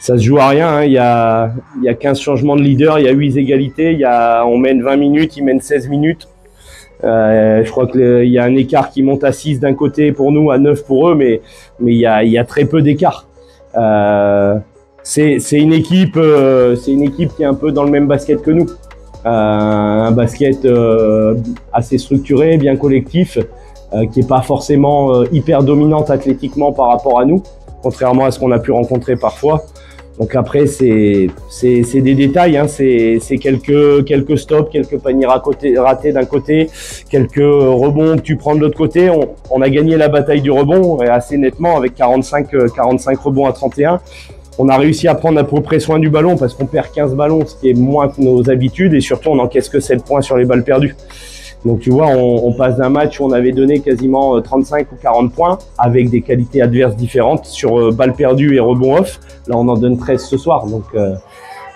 Ça se joue à rien, hein. Il y a 15 changements de leader, il y a 8 égalités, on mène 20 minutes, ils mènent 16 minutes. Je crois qu'il y a un écart qui monte à 6 d'un côté pour nous, à 9 pour eux, mais il y a très peu d'écart. C'est une équipe qui est un peu dans le même basket que nous. Un basket assez structuré, bien collectif, qui est pas forcément hyper dominante athlétiquement par rapport à nous, contrairement à ce qu'on a pu rencontrer parfois. Donc après, c'est des détails, hein. C'est quelques stops, quelques paniers ratés d'un côté, quelques rebonds que tu prends de l'autre côté. On a gagné la bataille du rebond assez nettement avec 45 rebonds à 31. On a réussi à prendre à peu près soin du ballon parce qu'on perd 15 ballons, ce qui est moins que nos habitudes, et surtout on n'encaisse que 7 points sur les balles perdues. Donc tu vois, on passe d'un match où on avait donné quasiment 35 ou 40 points avec des qualités adverses différentes sur balles perdues et rebonds off. Là, on en donne 13 ce soir. Donc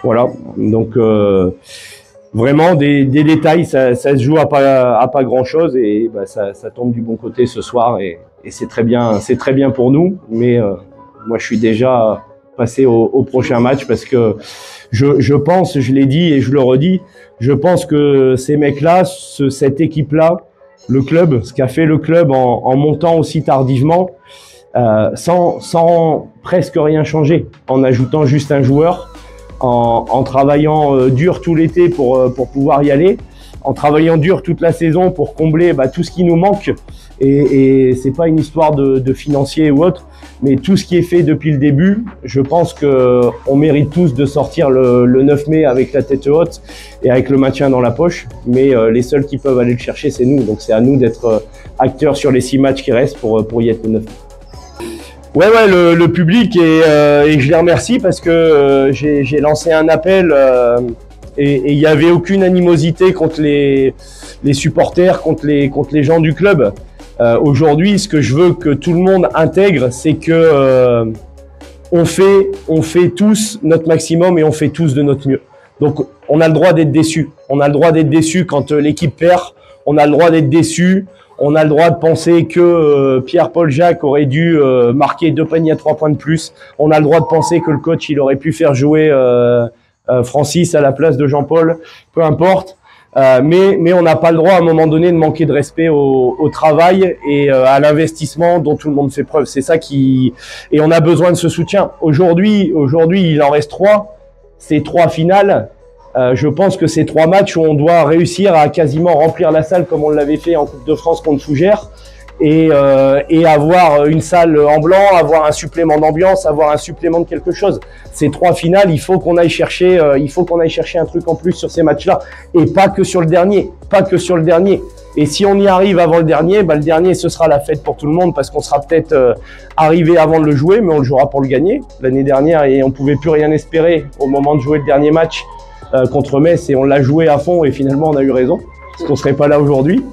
voilà. Donc vraiment des détails, ça se joue à pas grand chose, et bah, ça tombe du bon côté ce soir, et c'est très bien pour nous. Mais moi, je suis déjà passé au prochain match parce que je pense, je l'ai dit et je le redis, je pense que ces mecs-là, cette équipe-là, le club, ce qu'a fait le club en montant aussi tardivement, sans presque rien changer, en ajoutant juste un joueur, en travaillant dur tout l'été pour pouvoir y aller, en travaillant dur toute la saison pour combler tout ce qui nous manque. Et c'est pas une histoire de financier ou autre, mais tout ce qui est fait depuis le début, je pense que on mérite tous de sortir le 9 mai avec la tête haute et avec le maintien dans la poche. Mais les seuls qui peuvent aller le chercher, c'est nous. Donc c'est à nous d'être acteurs sur les 6 matchs qui restent pour y être le 9 mai. Ouais, le public, et je les remercie parce que j'ai lancé un appel et il n'y avait aucune animosité contre les supporters, contre les gens du club. Aujourd'hui, ce que je veux que tout le monde intègre, c'est que on fait tous notre maximum et on fait tous de notre mieux. Donc, on a le droit d'être déçu. On a le droit d'être déçu quand l'équipe perd. On a le droit d'être déçu. On a le droit de penser que Pierre-Paul Jacques aurait dû marquer 2 paniers à 3 points de plus. On a le droit de penser que le coach, il aurait pu faire jouer Francis à la place de Jean-Paul. Peu importe. Mais on n'a pas le droit à un moment donné de manquer de respect au travail et à l'investissement dont tout le monde fait preuve. C'est ça et on a besoin de ce soutien. Aujourd'hui, il en reste 3. C'est 3 finales. Je pense que c'est 3 matchs où on doit réussir à quasiment remplir la salle comme on l'avait fait en Coupe de France contre Fougères, et avoir une salle en blanc, avoir un supplément d'ambiance, avoir un supplément de quelque chose. Ces 3 finales, il faut qu'on aille chercher un truc en plus sur ces matchs-là, et pas que sur le dernier, Et si on y arrive avant le dernier, le dernier ce sera la fête pour tout le monde parce qu'on sera peut-être arrivé avant de le jouer, mais on le jouera pour le gagner. L'année dernière, et on pouvait plus rien espérer au moment de jouer le dernier match contre Metz, et on l'a joué à fond et finalement on a eu raison, parce qu'on serait pas là aujourd'hui.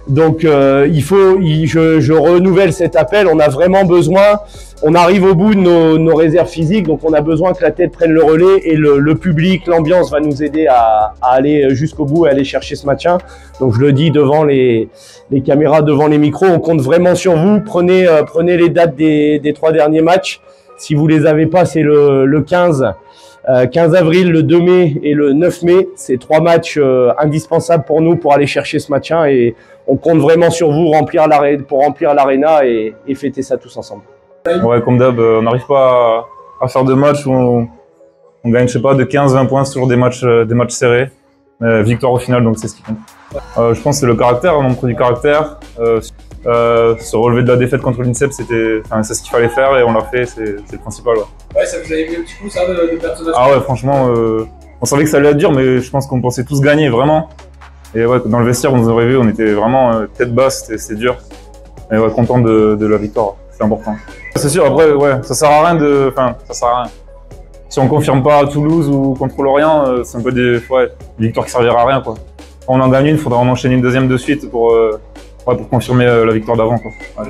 Donc je renouvelle cet appel, on a vraiment besoin, on arrive au bout de nos réserves physiques, donc on a besoin que la tête prenne le relais, et le public, l'ambiance va nous aider à aller jusqu'au bout et aller chercher ce maintien. Donc je le dis devant les caméras, devant les micros, on compte vraiment sur vous. Prenez les dates des 3 derniers matchs. Si vous les avez pas, c'est le 15 avril, le 2 mai et le 9 mai. C'est 3 matchs indispensables pour nous pour aller chercher ce maintien, et on compte vraiment sur vous pour remplir l'aréna et fêter ça tous ensemble. Ouais, comme d'hab, on n'arrive pas à faire de matchs où on gagne, je sais pas, de 15-20 points sur des matchs serrés. Victoire au final, donc c'est ce qui compte. Je pense que c'est le caractère, on montre du caractère. Se relever de la défaite contre l'INSEP, c'est ce qu'il fallait faire, et on l'a fait, c'est le principal. Ouais, ça vous avait mis un petit coup, ça, de perdre ce match? Ah ouais, franchement, on savait que ça allait être dur, mais je pense qu'on pensait tous gagner, vraiment. Et ouais, dans le vestiaire, on nous a rêvé, on était vraiment tête basse, c'était dur. Et ouais, content de la victoire, c'est important. C'est sûr, après, ouais, ça sert à rien ça sert à rien. Si on confirme pas à Toulouse ou contre Lorient, c'est un peu des victoires qui servira à rien, quoi. Quand on en gagne une, il faudra en enchaîner une deuxième de suite pour confirmer la victoire d'avant, quoi. Ouais.